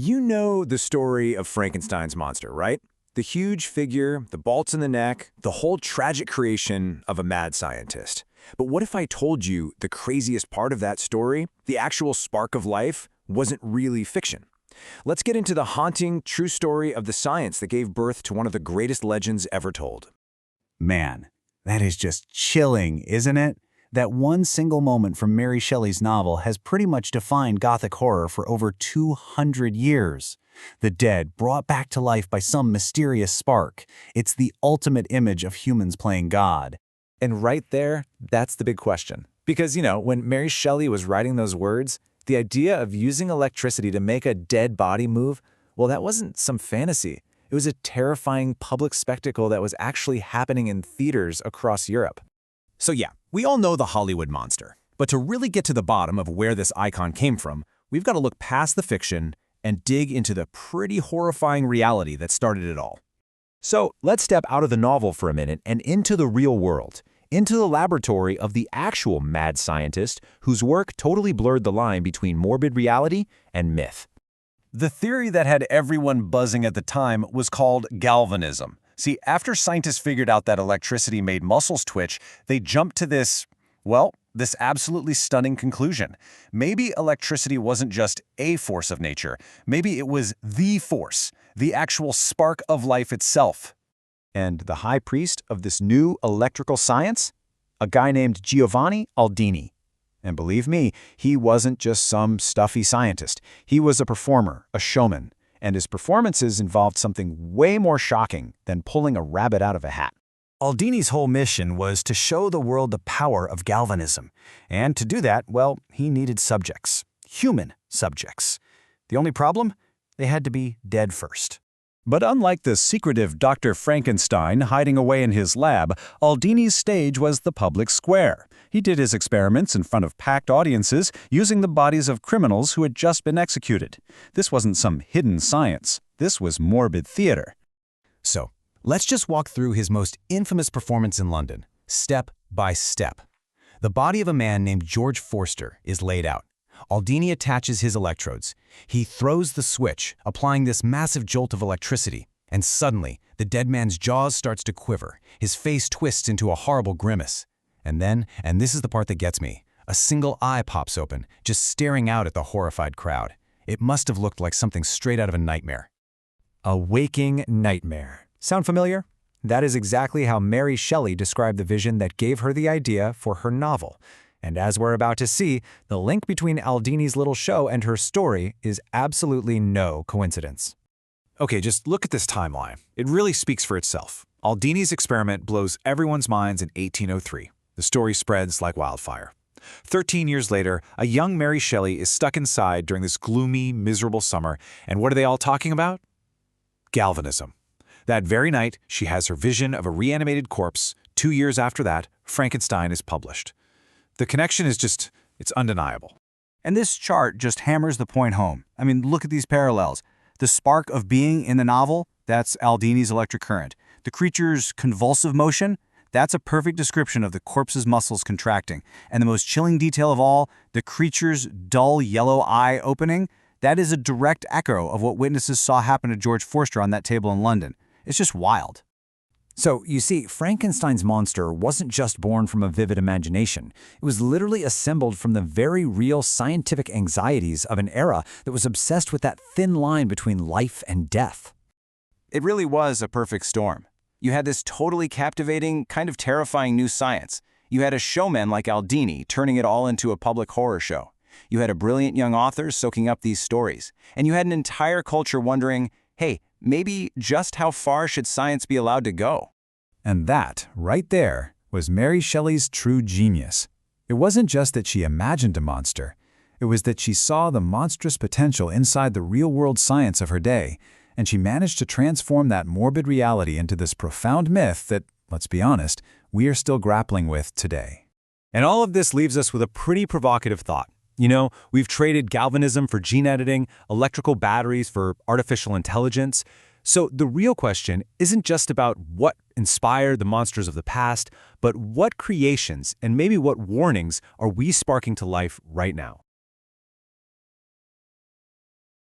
You know the story of Frankenstein's monster, right? The huge figure, the bolts in the neck, the whole tragic creation of a mad scientist. But what if I told you the craziest part of that story, the actual spark of life, wasn't really fiction? Let's get into the haunting, true story of the science that gave birth to one of the greatest legends ever told. Man, that is just chilling, isn't it? That one single moment from Mary Shelley's novel has pretty much defined Gothic horror for over 200 years. The dead brought back to life by some mysterious spark. It's the ultimate image of humans playing God. And right there, that's the big question. Because, when Mary Shelley was writing those words, the idea of using electricity to make a dead body move, well, that wasn't some fantasy. It was a terrifying public spectacle that was actually happening in theaters across Europe. So yeah, we all know the Hollywood monster. But to really get to the bottom of where this icon came from, we've got to look past the fiction and dig into the pretty horrifying reality that started it all. So let's step out of the novel for a minute and into the real world, into the laboratory of the actual mad scientist whose work totally blurred the line between morbid reality and myth. The theory that had everyone buzzing at the time was called galvanism. See, after scientists figured out that electricity made muscles twitch, they jumped to this absolutely stunning conclusion. Maybe electricity wasn't just a force of nature. Maybe it was the force, the actual spark of life itself. And the high priest of this new electrical science? A guy named Giovanni Aldini. And believe me, he wasn't just some stuffy scientist. He was a performer, a showman. And his performances involved something way more shocking than pulling a rabbit out of a hat. Aldini's whole mission was to show the world the power of galvanism. And to do that, well, he needed subjects. Human subjects. The only problem? They had to be dead first. But unlike the secretive Dr. Frankenstein hiding away in his lab, Aldini's stage was the public square. He did his experiments in front of packed audiences using the bodies of criminals who had just been executed. This wasn't some hidden science. This was morbid theater. So, let's just walk through his most infamous performance in London, step by step. The body of a man named George Forster is laid out. Aldini attaches his electrodes. He throws the switch, applying this massive jolt of electricity, and suddenly, the dead man's jaws starts to quiver. His face twists into a horrible grimace. And then, and this is the part that gets me, a single eye pops open, just staring out at the horrified crowd. It must have looked like something straight out of a nightmare. A waking nightmare. Sound familiar? That is exactly how Mary Shelley described the vision that gave her the idea for her novel. And as we're about to see, the link between Aldini's little show and her story is absolutely no coincidence. Okay, just look at this timeline. It really speaks for itself. Aldini's experiment blows everyone's minds in 1803. The story spreads like wildfire. 13 years later, a young Mary Shelley is stuck inside during this gloomy, miserable summer, and what are they all talking about? Galvanism. That very night, she has her vision of a reanimated corpse. 2 years after that, Frankenstein is published. The connection is it's undeniable. And this chart just hammers the point home. I mean, look at these parallels. The spark of being in the novel, that's Aldini's electric current. The creature's convulsive motion, that's a perfect description of the corpse's muscles contracting. And the most chilling detail of all, the creature's dull yellow eye opening, that is a direct echo of what witnesses saw happen to George Forster on that table in London. It's just wild. So, you see, Frankenstein's monster wasn't just born from a vivid imagination. It was literally assembled from the very real scientific anxieties of an era that was obsessed with that thin line between life and death. It really was a perfect storm. You had this totally captivating, kind of terrifying new science. You had a showman like Aldini turning it all into a public horror show. You had a brilliant young author soaking up these stories. And you had an entire culture wondering, hey, maybe just how far should science be allowed to go? And that, right there, was Mary Shelley's true genius. It wasn't just that she imagined a monster. It was that she saw the monstrous potential inside the real-world science of her day, and she managed to transform that morbid reality into this profound myth that, let's be honest, we are still grappling with today. And all of this leaves us with a pretty provocative thought. We've traded galvanism for gene editing, electrical batteries for artificial intelligence. So the real question isn't just about what inspired the monsters of the past, but what creations and maybe what warnings are we sparking to life right now?